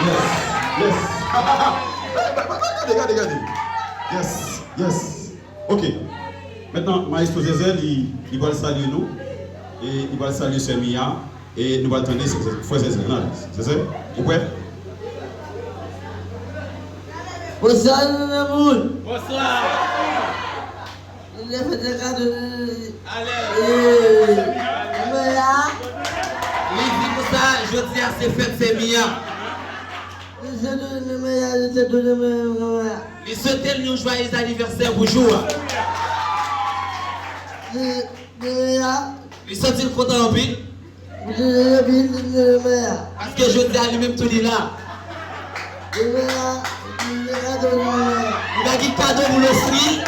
Yes. Regardez. Yes. Ok. Maintenant, Maestro Zézel, il va le saluer nous. Et il va le saluer Sœur Mia. Et nous allons attendre Frère Zézel. C'est ça? Vous prêts? Bonsoir, Namoun. Bonsoir. Il a fait des cadeaux. Allez. Il dit pour ça, je dis à ses fêtes, c'est Mia. Il souhaite nous joyeux anniversaire pour jouer. Il sentit content en pile. Parce que je dis à lui-même tout dit là. Il a dit cadeau pour le fruit.